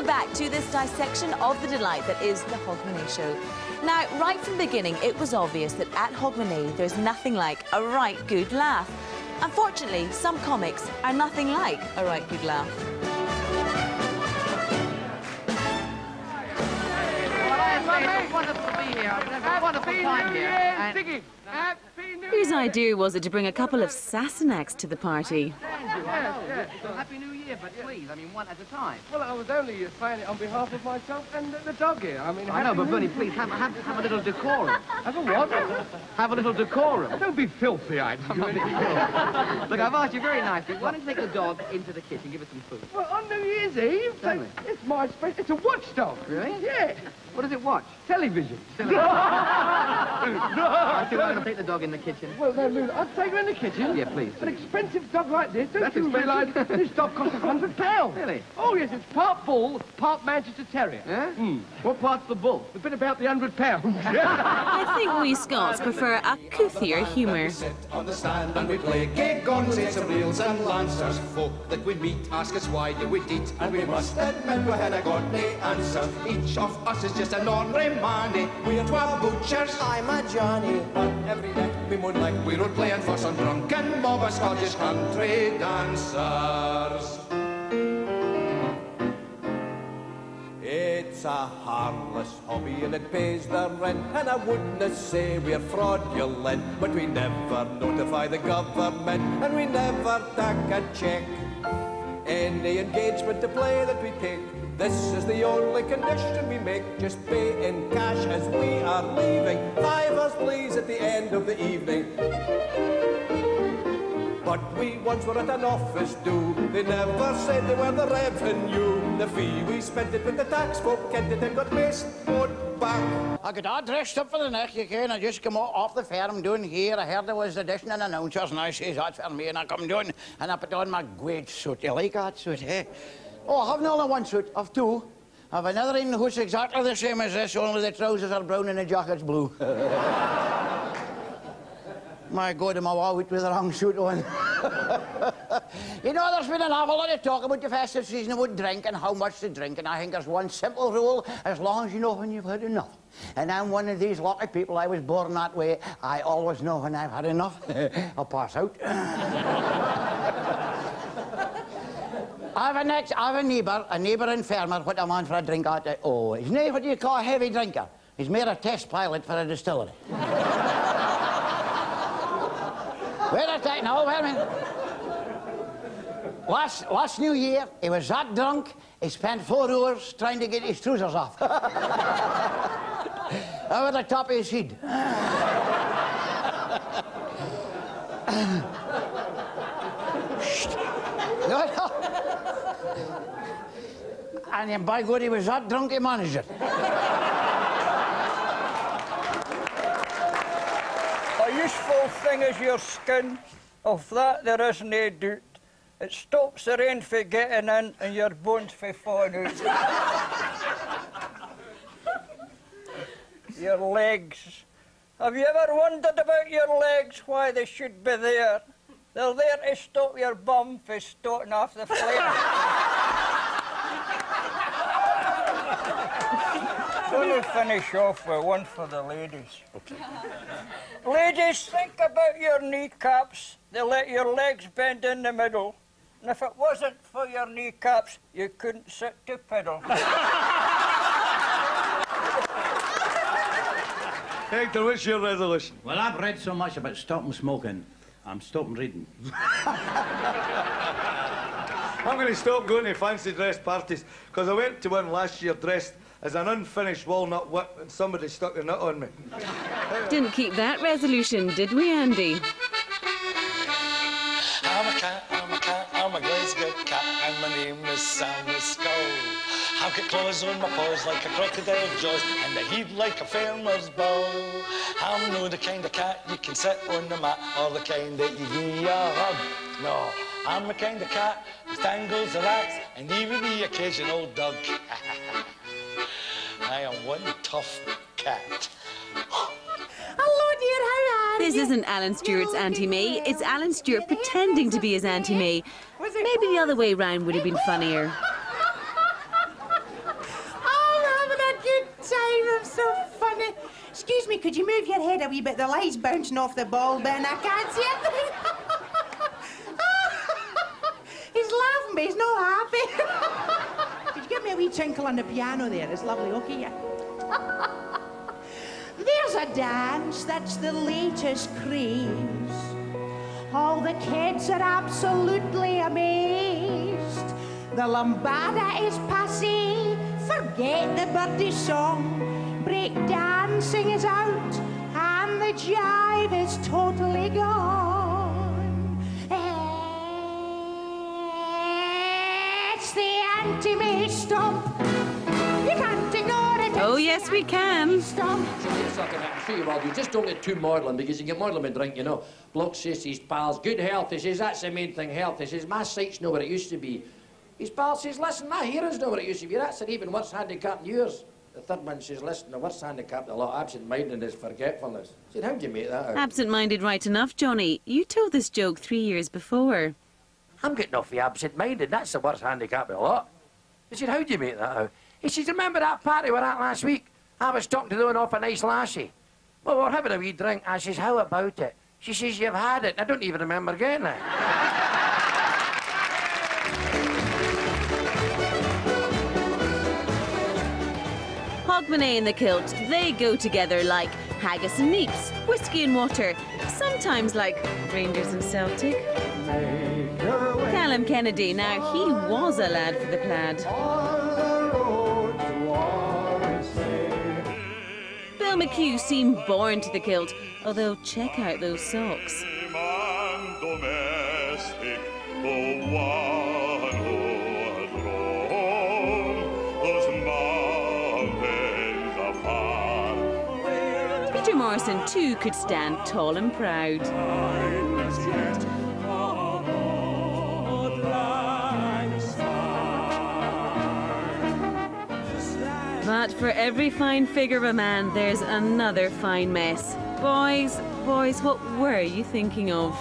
Welcome back to this dissection of the delight that is the Hogmany show. Now, right from the beginning, it was obvious that at Hogmany, there's nothing like a right good laugh. Unfortunately, some comics are nothing like a right good laugh. It's wonderful to be here. I've had a wonderful time here. Whose idea was it to bring a couple of Sassenachs to the party? Yes. Happy New Year, but please, I mean, one at a time. Well, I was only saying it on behalf of myself and the dog here. I mean, I know, but Bernie, please, have a little decorum. Have a what? Have a little decorum. Don't be filthy, I do. Look, I've asked you very nicely. Why don't you take the dog into the kitchen, give it some food? Well, on New Year's Eve, Certainly. it's my special. It's a watchdog. Really? Yeah. What does it watch? Television. I think I'm going to take the dog in the kitchen. Well, no, Lou, I'll take her in the kitchen. Yeah, please. An expensive dog like this, don't That's you realise this dog costs £100? Really? Oh, yes, it's part bull, part Manchester Terrier. Yeah? What part's the bull? A bit about the £100. I think we Scots prefer a couthier humour. We sit on the stand and we play gay guns, it's some reels and lancers. Folk that we meet ask us why do we eat, and we must admit we had a godly answer. Each of us is just an ordinary manny. We're 12 butchers, I'm a Johnny. And every night we moonlight, we role playing for some drunken mob of Scottish country dancers. It's a harmless hobby and it pays the rent, and I wouldn't say we're fraudulent, but we never notify the government and we never take a check. Any engagement to play that we take, this is the only condition we make. Just pay in cash as we are leaving. $5 please at the end of the evening. But we once were at an office do. They never said they were the revenue. The fee we spent it with the tax folk, kent it and got maced back. I got all dressed up for the next weekend. I just come off the farm down here. I heard there was audition and announcers, and I says, that's for me, and I come down and I put on my great suit. You like that suit, eh? Oh, I haven't only one suit, I've two. I've another in who's exactly the same as this, only the trousers are brown and the jacket's blue. My God, am I out with the wrong suit on. You know, there's been an awful lot of talk about the festive season about drink and how much to drink, and I think there's one simple rule: as long as you know when you've had enough. And I'm one of these lucky people. I was born that way. I always know when I've had enough. I'll pass out. I have a neighbour and farmer, what I'm on for a drink out there. Oh, he's not what you call a heavy drinker. He's made a test pilot for a distillery. Wait a minute. Last New Year, he was that drunk, he spent 4 hours trying to get his trousers off. Over the top of his head. No. And then, by God, he was that drunk, he managed it. A useful thing is your skin. Of that there is no doubt. It stops the rain from getting in and your bones from falling out. Your legs. Have you ever wondered about your legs, why they should be there? They're there to stop your bum from starting off the flame. Let me finish off with one for the ladies. Okay. Ladies, think about your kneecaps. They let your legs bend in the middle. And if it wasn't for your kneecaps, you couldn't sit to pedal. Hector, what's your resolution? Well, I've read so much about stopping smoking, I'm stopping reading. I'm going to stop going to fancy dress parties, because I went to one last year dressed as an unfinished walnut whip and somebody stuck a nut on me. Didn't keep that resolution, did we, Andy? I'm a Glasgow cat, and my name is Sam Skull. I've got claws on my paws like a crocodile's jaws, and a head like a farmer's bow. I'm no the kind of cat you can sit on the mat, or the kind that you give a hug. No, I'm the kind of cat who tangles the rats, and even the occasional dog. I am one tough cat. Hello, dear, how are you? This isn't Alan Stewart's Auntie May. It's Alan Stewart pretending to be his Auntie May. Maybe the other way round would have been funnier. Excuse me, could you move your head a wee bit? The light's bouncing off the ball bin and I can't see a thing. He's laughing, but he's not happy. Could you give me a wee tinkle on the piano there? It's lovely, okay, yeah. There's a dance that's the latest craze. All the kids are absolutely amazed. The lambada is passé, forget the birdie song. Break dancing is out, and the jive is totally gone. It's the anti-May stomp. You can't ignore it. Oh, yes, we can. Stomp. I'm sure you will do. Just don't get too maudlin, because you get maudlin with drink, you know. Bloke says to his pals, good health, he says, that's the main thing, health. He says, my sight's not what it used to be. His pal says, listen, my hearing's not what it used to be. That's an even worse handicap than yours. The third one says, listen, the worst handicap a lot, absent-mindedness, forgetfulness. I said, how'd you make that out? Absent-minded right enough, Johnny. You told this joke 3 years before. I'm getting off the absent-minded, that's the worst handicap a lot. I said, how'd you make that out? He says, remember that party we were at last week? I was talking to the one off a nice lassie. Well, we're having a wee drink. I says, how about it? She says, you've had it. I don't even remember getting it. Hogmany and the kilt, they go together like haggis and neeps, whiskey and water, sometimes like Rangers and Celtic. Callum Kennedy, now he was a lad for the plaid. Bill McHugh seemed born to the kilt, although check out those socks. Peter Morrison too could stand tall and proud. But for every fine figure of a man, there's another fine mess. Boys, what were you thinking of?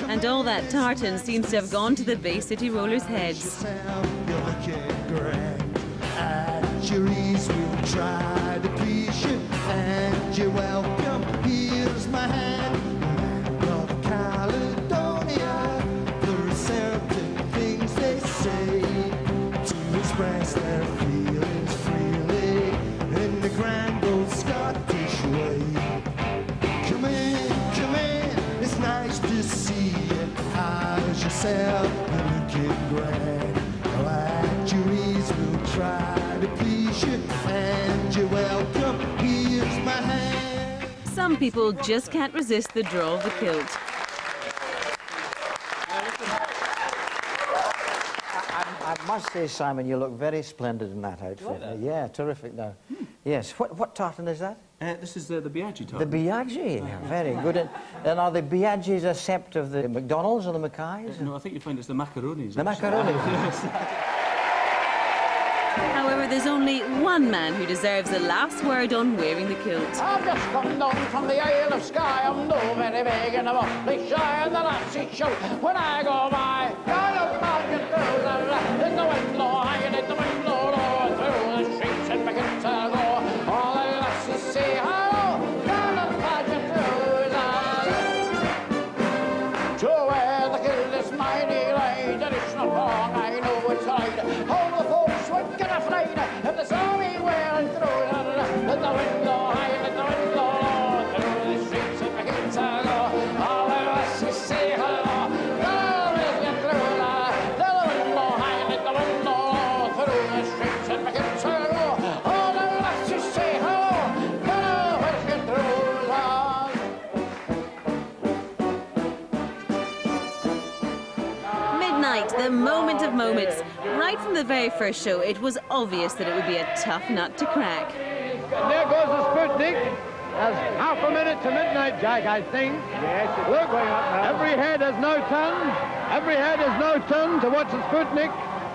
And all that tartan seems to have gone to the Bay City Rollers' heads. At your ease, we'll try to please you, and you're welcome. Here's my hand, land of Caledonia. There are certain things they say to express their feelings freely in the grand old Scottish way. Come in, it's nice to see you. How's yourself? You're looking grand. At your ease, we'll try to please you, and you're welcome. Here's my hand. Some people just can't resist the draw of the kilt. I must say, Simon, you look very splendid in that outfit. Yeah, terrific now. Yes. What tartan is that? This is the Biaggi tartan. The Biaggi? Yeah. Very good. And are the Biaggis a sept of the McDonald's or the Mackays? No, I think you find it's the macaronis. The macaronis? Yes. However, there's only one man who deserves the last word on wearing the kilt. I've just come down from the Isle of Skye. I'm no very big and I'm awfully shy and the lassie shout when I go by. God, I'm walking through the wind blow high and let the wind blow low through the streets and back into the go. All the lassies say hello. God, I'm walking through the to where the kilt is mighty light. And it's not wrong, I know it's right. All the folks would get afraid if they saw me wearing through let the wind blow high, let the wind blow low through the streets and back into the go. All the lassies say hello. God, we'll get through let the wind blow high, let the wind blow low through the streets and back into the go. All the lassies say hello. God, we'll get through Midnight, the moment of moments. Right from the very first show, it was obvious that it would be a tough nut to crack. And there goes the Sputnik. There's half a minute to midnight, Jack, I think. Yes. Look, every head has no tongue. Every head is now turned to watch the Sputnik.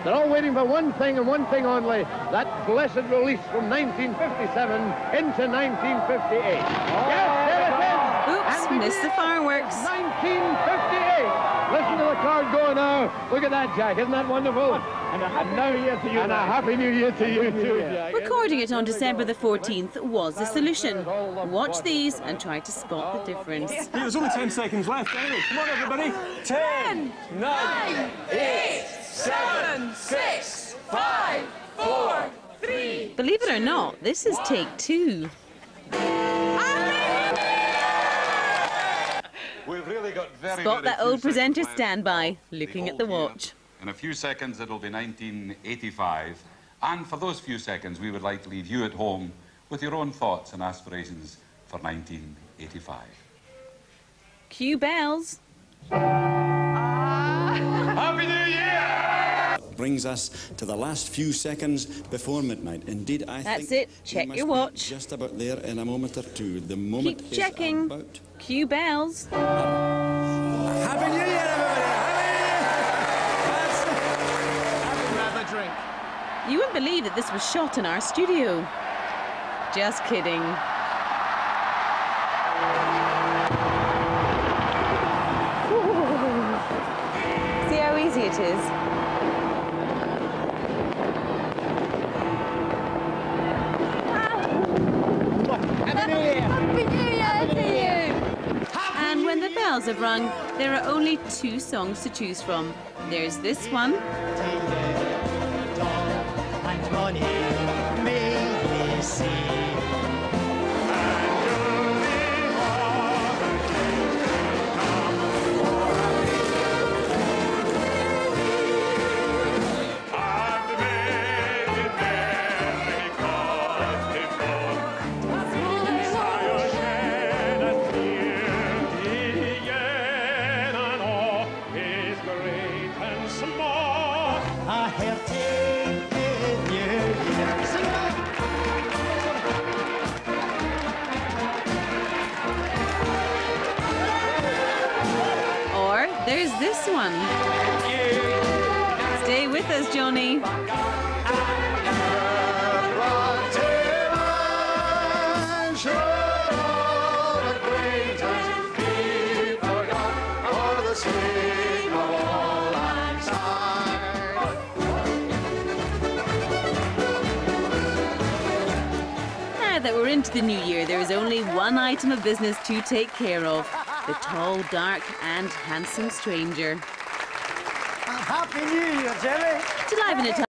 They're all waiting for one thing and one thing only, that blessed release from 1957 into 1958. Yes, there it is! Oops, missed the fireworks. 1958! Listen to the crowd go now. Look at that, Jack. Isn't that wonderful? And a happy new year to you. And a happy new year to you too, Jack. Recording it on December the 14th was the solution. Watch these and try to spot the difference. There's only 10 seconds left. Anyway, come on, everybody. 10, 9, 8, 7, 6, 5, 4, 3. Believe it or not, this is take 2. We've really got very, Spot that old presenter standby, looking at the watch. In a few seconds, it'll be 1985. And for those few seconds, we would like to leave you at home with your own thoughts and aspirations for 1985. Cue bells. Happy New Year! Brings us to the last few seconds before midnight. Indeed, I That's think it. Check your watch. just about there in a moment or two. The moment Keep checking. is about. Cue bells. Happy New Year, everybody! Have a drink. You wouldn't believe that this was shot in our studio. Just kidding. See how easy it is? Happy New Year! Happy New Year to you! And when the bells have rung, there are only 2 songs to choose from. There's this one. And money may they see. Or there's this one. Stay with us, Johnny. Now that we're into the new year, there is only one item of business to take care of. The tall, dark and handsome stranger. Happy New Year, Jimmy! To liven it up.